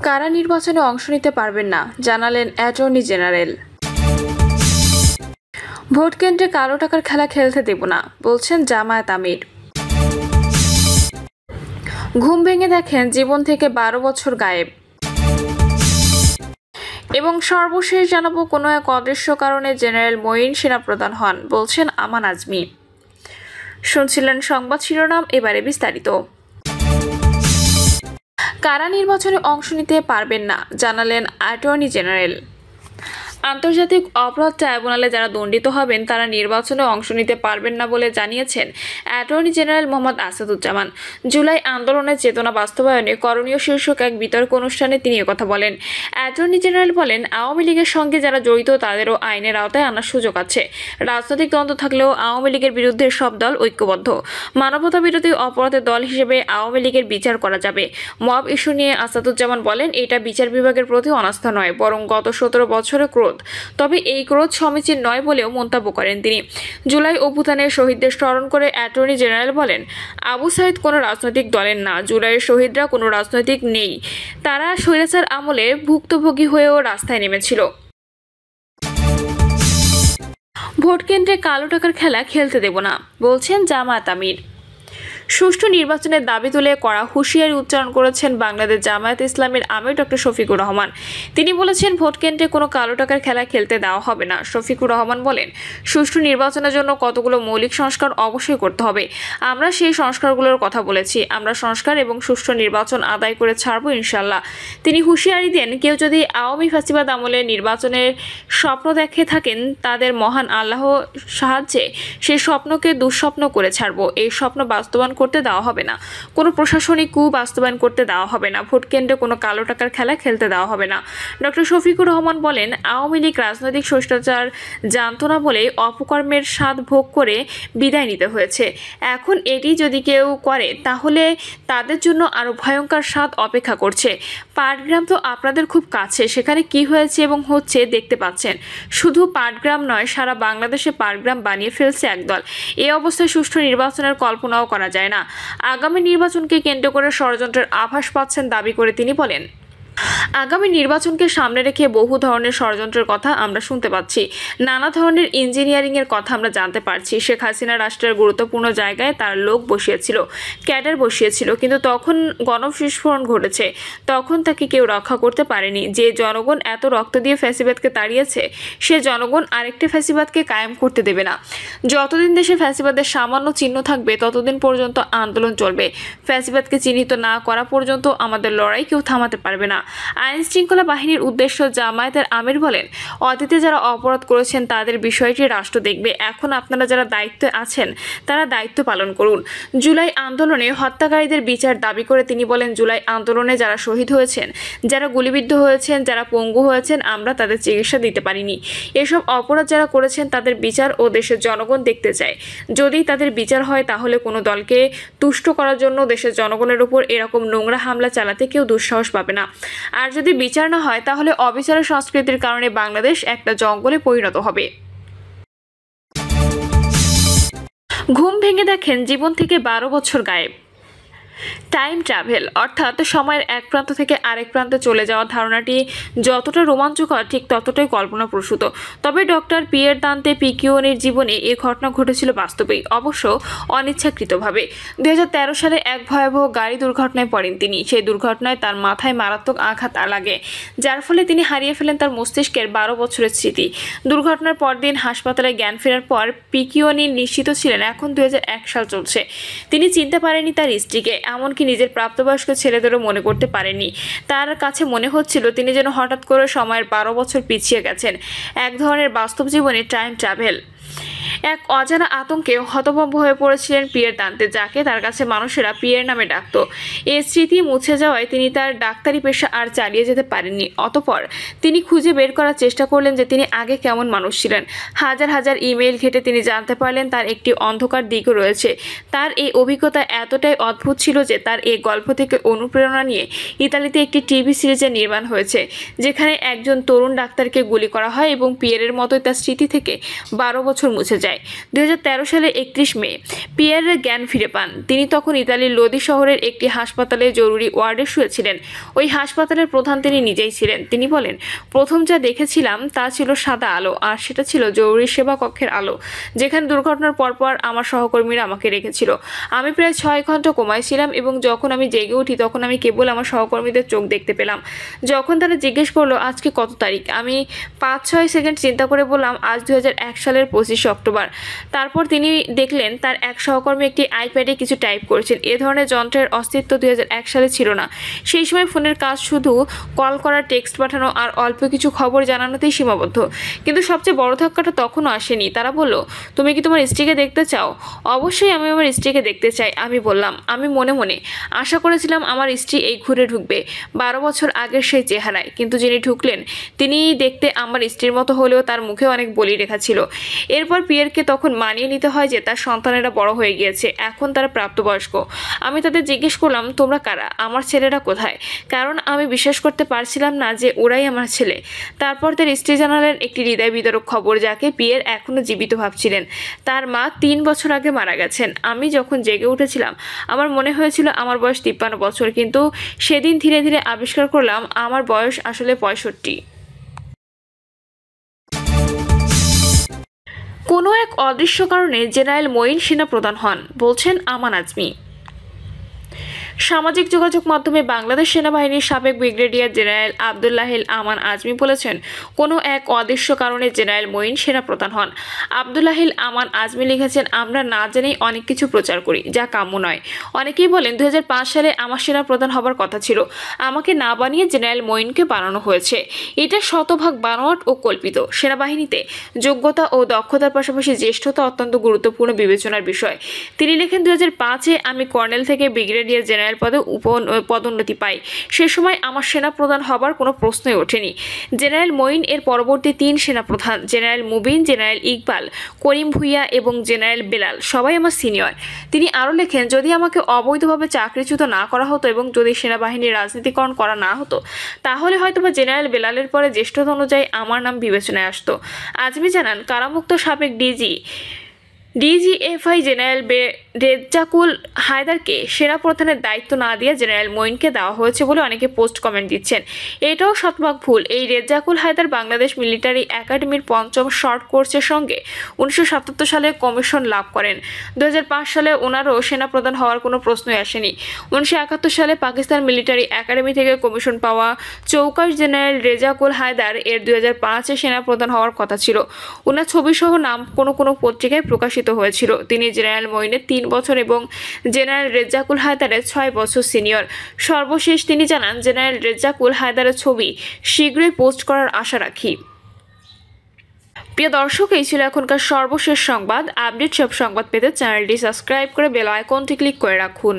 কারা নির্বাচনে অংশ নিতে পারবেন না জানালেন অ্যাটর্নি জেনারেল। ভোট কেন্দ্রে কালো টাকার খেলা খেলতে দেব না বলছেন জামায়াত আমির। ঘুম ভেঙে দেখেন জীবন থেকে 12 বছর গায়েব। এবং সর্বশেষ জানাবো কোনো এক অদৃশ্য কারণে জেনারেল মঈন সেনাপ্রধান হন বলছেন আমান আজমি। শুনছিলেন সংবাদ শিরোনাম, এবারে বিস্তারিত। কারা নির্বাচনে অংশ নিতে পারবেন না জানালেন অ্যাটর্নি জেনারেল। আন্তর্জাতিক অপরাধ ট্রাইব্যুনালে যারা দণ্ডিত হবেন তারা নির্বাচনে অংশ নিতে পারবেন না বলে জানিয়েছেন অ্যাটর্নি জেনারেল মোহাম্মদ আসাদুজ্জামান। জুলাই আন্দোলনের চেতনা বাস্তবায়নে করণীয় শীর্ষক এক বিতর্ক অনুষ্ঠানে তিনি একথা বলেন। অ্যাটর্নি জেনারেল বলেন, আওয়ামী লীগের সঙ্গে যারা জড়িত তাদেরও আইনের আওতায় আনার সুযোগ আছে। রাজনৈতিক দ্বন্দ্ব থাকলেও আওয়ামী লীগের বিরুদ্ধে সব দল ঐক্যবদ্ধ। মানবতা বিরোধী অপরাধের দল হিসেবে আওয়ামী লীগের বিচার করা যাবে। মব ইস্যু নিয়ে আসাদুজ্জামান বলেন, এটা বিচার বিভাগের প্রতি অনাস্থা নয়, বরং গত 17 বছরে ক্রোধ। তবে এই ক্রোধ সমীচীন নয় বলেও মন্তব্য করেন তিনি। জুলাই অভ্যুত্থানের শহীদদের স্মরণ করে অ্যাটর্নি জেনারেল বলেন, আবু সাইদ কোনো রাজনৈতিক দলের না, জুলাইয়ের শহীদরা কোনো রাজনৈতিক নেই, তারা স্বৈরাচার আমলে ভুক্তভোগী হয়েও রাস্তায় নেমেছিল। ভোট কেন্দ্রে কালো টাকার খেলা খেলতে দেব না বলছেন জামায়াত আমির। সুষ্ঠু নির্বাচনের দাবি তুলে কড়া হুঁশিয়ারি উচ্চারণ করেছেন বাংলাদেশ জামায়াত ইসলামের আমির ডক্টর শফিকুর রহমান। তিনি বলেছেন, ভোট কেন্দ্রে কোনো কালো টাকার খেলা খেলতে দেওয়া হবে না। শফিকুর রহমান বলেন, সুষ্ঠু নির্বাচনের জন্য কতগুলো মৌলিক সংস্কার অবশ্যই করতে হবে। আমরা সেই সংস্কারগুলোর কথা বলেছি। আমরা সংস্কার এবং সুষ্ঠু নির্বাচন আদায় করে ছাড়ব ইনশাল্লাহ। তিনি হুঁশিয়ারি দেন, কেউ যদি আওয়ামী ফ্যাসিবাদ আমলে নির্বাচনের স্বপ্ন দেখে থাকেন তাদের মহান আল্লাহ সাহায্যে সেই স্বপ্নকে দুঃস্বপ্ন করে ছাড়ব। এই স্বপ্ন বাস্তবায়ন করতে দেওয়া হবে না। কোনো প্রশাসনিক কূ বাস্তবায়ন করতে দেওয়া হবে না। ভোট কেন্দ্রে কোনো কালো টাকার খেলা খেলতে দেওয়া হবে না। ডক্টর শফিকুর রহমান বলেন, আওয়ামী লীগ রাজনৈতিক শিষ্টাচার জানত না বলেই অপকর্মের স্বাদ ভোগ করে বিদায় নিতে হয়েছে। এখন এটি যদি কেউ করে তাহলে তাদের জন্য আরও ভয়ঙ্কর স্বাদ অপেক্ষা করছে। পাটগ্রাম তো আপনাদের খুব কাছে, সেখানে কি হয়েছে এবং হচ্ছে দেখতে পাচ্ছেন। শুধু পাটগ্রাম নয়, সারা বাংলাদেশে পাটগ্রাম বানিয়ে ফেলছে একদল। এই অবস্থায় সুষ্ঠু নির্বাচনের কল্পনাও করা যায় না। আগামী নির্বাচনকে কেন্দ্র করে ষড়যন্ত্রের আভাস পাচ্ছেন দাবি করে তিনি বলেন, আগামী নির্বাচনকে সামনে রেখে বহু ধরনের ষড়যন্ত্রের কথা আমরা শুনতে পাচ্ছি। নানা ধরনের ইঞ্জিনিয়ারিংয়ের কথা আমরা জানতে পারছি। শেখ হাসিনা রাষ্ট্রের গুরুত্বপূর্ণ জায়গায় তার লোক বসিয়েছিল, ক্যাডার বসিয়েছিল, কিন্তু তখন গণবিস্ফোরণ ঘটেছে। তখন তাকে কেউ রক্ষা করতে পারেনি। যে জনগণ এত রক্ত দিয়ে ফ্যাসিবাদকে তাড়িয়েছে, সে জনগণ আরেকটি ফ্যাসিবাদকে কায়েম করতে দেবে না। যতদিন দেশে ফ্যাসিবাদের সামান্য চিহ্ন থাকবে ততদিন পর্যন্ত আন্দোলন চলবে। ফ্যাসিবাদকে চিহ্নিত না করা পর্যন্ত আমাদের লড়াই কেউ থামাতে পারবে না। আইন শৃঙ্খলা বাহিনীর উদ্দেশ্য জামায়াতের আমির বলেন, অতীতে যারা অপরাধ করেছেন তাদের বিষয়টি রাষ্ট্র দেখবে। এখন আপনারা যারা দায়িত্বে আছেন তারা দায়িত্ব পালন করুন। জুলাই আন্দোলনে হত্যাকারীদের বিচার দাবি করে তিনি বলেন, জুলাই আন্দোলনে যারা শহীদ হয়েছেন, যারা গুলিবিদ্ধ হয়েছেন, যারা পঙ্গু হয়েছেন, আমরা তাদের চিকিৎসা দিতে পারিনি। এসব অপরাধ যারা করেছেন তাদের বিচার ও দেশের জনগণ দেখতে চায়। যদি তাদের বিচার হয় তাহলে কোনো দলকে তুষ্ট করার জন্য দেশের জনগণের উপর এরকম নোংরা হামলা চালাতে কেউ দুঃসাহস পাবে না। আর যদি বিচার না হয় তাহলে অবিচারের সংস্কৃতির কারণে বাংলাদেশ একটা জঙ্গলে পরিণত হবে। ঘুম ভেঙে দেখেন জীবন থেকে 12 বছর গায়েব। টাইম ট্রাভেল অর্থাৎ সময়ের এক প্রান্ত থেকে আরেক প্রান্তে চলে যাওয়ার ধারণাটি যতটা রোমাঞ্চকর ঠিক ততটাই কল্পনাপ্রসূত। তবে ডক্টর পিয়ের দান্তে পিকিওনির জীবনে এই ঘটনা ঘটেছিল বাস্তবেই, অবশ্য অনিচ্ছাকৃতভাবে। 2013 সালে এক ভয়াবহ গাড়ি দুর্ঘটনায় পড়েন তিনি। সেই দুর্ঘটনায় তার মাথায় মারাত্মক আঘাত লাগে, যার ফলে তিনি হারিয়ে ফেলেন তার মস্তিষ্কের 12 বছরের স্মৃতি। দুর্ঘটনার পরদিন হাসপাতালে জ্ঞান ফেরার পর পিকিওনি নিশ্চিত ছিলেন এখন 2001 সাল চলছে। তিনি চিনতে পারেননি তার স্ত্রীকে, এমনকি নিজের প্রাপ্তবয়স্ক ছেলেদেরও মনে করতে পারেননি। তার কাছে মনে হচ্ছিল তিনি যেন হঠাৎ করে সময়ের 12 বছর পিছিয়ে গেছেন। এক ধরনের বাস্তব জীবনে টাইম ট্রাভেল। এক অজানা আতঙ্কে হতভম্ব হয়ে পড়েছিলেন পিয়ের দান্তে, যাকে তার কাছে মানুষেরা পিয়ের নামে ডাকত। এই স্মৃতি মুছে যাওয়ায় তিনি তার ডাক্তারি পেশা আর চালিয়ে যেতে পারেননি। অতঃপর তিনি খুঁজে বের করার চেষ্টা করলেন যে তিনি আগে কেমন মানুষ ছিলেন। হাজার হাজার ইমেইল ঘেঁটে তিনি জানতে পারলেন তার একটি অন্ধকার দিকও রয়েছে। তার এই অভিজ্ঞতা এতটাই অদ্ভুত ছিল যে তার এই গল্প থেকে অনুপ্রেরণা নিয়ে ইতালিতে একটি টিভি সিরিজের নির্মাণ হয়েছে, যেখানে একজন তরুণ ডাক্তারকে গুলি করা হয় এবং পিয়েরের মতোই তার স্মৃতি থেকে 12 বছর মুছে যায়। যায়। 2013 সালের 31 মে পিয়েরের জ্ঞান ফিরে পান। তিনি তখন ইতালির লোদি শহরের একটি হাসপাতালে জরুরি ওয়ার্ডে শুয়েছিলেন। ওই হাসপাতালের প্রধান তিনি নিজেই ছিলেন। তিনি বলেন, প্রথম যা দেখেছিলাম তা ছিল সাদা আলো, আর সেটা ছিল জরুরি সেবা কক্ষের আলো, যেখানে দুর্ঘটনার পরপর আমার সহকর্মীরা আমাকে রেখেছিল। আমি প্রায় 6 ঘন্টা কোমায় ছিলাম এবং যখন আমি জেগে উঠি তখন আমি কেবল আমার সহকর্মীদের চোখ দেখতে পেলাম। যখন তারা জিজ্ঞেস করলো আজকে কত তারিখ, আমি 5-6 সেকেন্ড চিন্তা করে বললাম আজ 2001 সালের 25 অক্টোবর। তারপর তিনি দেখলেন তার এক সহকর্মী একটি আইপ্যাডে কিছু টাইপ করেছেন। এ ধরনের যন্ত্রের অস্তিত্ব 2001 সালে ছিল না। সেই সময় ফোনের কাজ শুধু কল করা, টেক্সট পাঠানো আর অল্প কিছু খবর জানানোতেই সীমাবদ্ধ। কিন্তু সবচেয়ে বড় ধাক্কাটা তখনও আসেনি। তারা বলল, তুমি কি তোমার স্ত্রীকে দেখতে চাও? অবশ্যই আমি আমার স্ত্রীকে দেখতে চাই, আমি বললাম। আমি মনে মনে আশা করেছিলাম আমার স্ত্রী এই ঘুরে ঢুকবে 12 বছর আগের সেই চেহারায়, কিন্তু যিনি ঢুকলেন তিনি দেখতে আমার স্ত্রীর মতো হলেও তার মুখে অনেক বলি রেখা ছিল। এরপর পিয়েরকে তখন মানিয়ে নিতে হয় যে তার সন্তানেরা বড় হয়ে গিয়েছে, এখন তারা প্রাপ্তবয়স্ক। আমি তাদের জিজ্ঞেস করলাম, তোমরা কারা? আমার ছেলেরা কোথায়? কারণ আমি বিশ্বাস করতে পারছিলাম না যে ওরাই আমার ছেলে। তারপর তার স্ত্রী জানালেন একটি হৃদয় বিদারক খবর, যাকে পিয়ের এখনো জীবিত ভাবছিলেন। তার মা 3 বছর আগে মারা গেছেন। আমি যখন জেগে উঠেছিলাম আমার মনে হয়েছিল আমার বয়স 53 বছর, কিন্তু সেদিন ধীরে ধীরে আবিষ্কার করলাম আমার বয়স আসলে 65। কোনো এক অদৃশ্য কারণে জেনারেল মঈন সেনাপ্রধান হন, বলছেন আমান আজমি। সামাজিক যোগাযোগ মাধ্যমে বাংলাদেশ সেনাবাহিনীর সাবেক ব্রিগেডিয়ার জেনারেল আবদুল্লাহিল আমান আজমি বলেছেন, কোনো এক অদৃশ্য কারণে জেনারেল মঈন সেনাপ্রধান হন। আবদুল্লাহিল আমান আজমি লিখেছেন, আমরা না জেনেই অনেক কিছু প্রচার করি, যা কাম্য নয়। অনেকেই বলেন 2005 সালে আমার সেনাপ্রধান হবার কথা ছিল। আমাকে না বানিয়ে জেনারেল মঈনকে বানানো হয়েছে। এটা শতভাগ বানোয়াট ও কল্পিত। সেনাবাহিনীতে যোগ্যতা ও দক্ষতার পাশাপাশি জ্যেষ্ঠতা অত্যন্ত গুরুত্বপূর্ণ বিবেচনার বিষয়। তিনি লেখেন, 2005-এ আমি কর্নেল থেকে ব্রিগেডিয়ার জেনারেল পদে পদোন্নতি পাই। সে সময় আমার সেনাপ্রধান হবার কোনো প্রশ্নই ওঠেনি। জেনারেল মঈন এর পরবর্তী 3 সেনাপ্রধান, জেনারেল মুবিন, জেনারেল ইকবাল, করিম ভুইয়া এবং জেনারেল বেলাল, সবাই আমার সিনিয়র। তিনি আরও লেখেন, যদি আমাকে অবৈধভাবে চাকরিচ্যুত না করা হতো এবং যদি সেনাবাহিনীর রাজনীতিকরণ করা না হতো, তাহলে হয়তোবা জেনারেল বেলালের পরে জ্যেষ্ঠতা অনুযায়ী আমার নাম বিবেচনায় আসতো। আজমি জানান, কারামুক্ত সাবেক ডিজিএফআই জেনারেল রেজ্জাকুল হায়দারকে সেনাপ্রধানের দায়িত্ব না দিয়ে জেনারেল মঈনকে দেওয়া হয়েছে বলে অনেকে পোস্ট কমেন্ট দিচ্ছেন। এটাও শতভাগ ভুল। এই রেজ্জাকুল হায়দার বাংলাদেশ মিলিটারি একাডেমির 5ম শর্ট কোর্সের সঙ্গে 1977 সালে কমিশন লাভ করেন। 2005 সালে ওনারও সেনাপ্রধান হওয়ার কোনো প্রশ্নই আসেনি। 1971 সালে পাকিস্তান মিলিটারি একাডেমি থেকে কমিশন পাওয়া চৌকাশ জেনারেল রেজ্জাকুল হায়দার এর 2005-এ সেনাপ্রধান হওয়ার কথা ছিল। ওনার ছবিসহ নাম কোনো পত্রিকায় প্রকাশিত হয়েছিল। তিনি জেনারেল মঈনের 3 বছর এবং জেনারেল রেজ্জাকুল হায়দারের 6 বছর সিনিয়র। সর্বশেষ তিনি জানান, জেনারেল রেজ্জাকুল হায়দারের ছবি শীঘ্রই পোস্ট করার আশা রাখি। প্রিয় দর্শক, এই ছিল এখনকার সর্বশেষ সংবাদ। আপডেট সব সংবাদ পেতে চ্যানেলটি সাবস্ক্রাইব করে বেল আইকনটি ক্লিক করে রাখুন।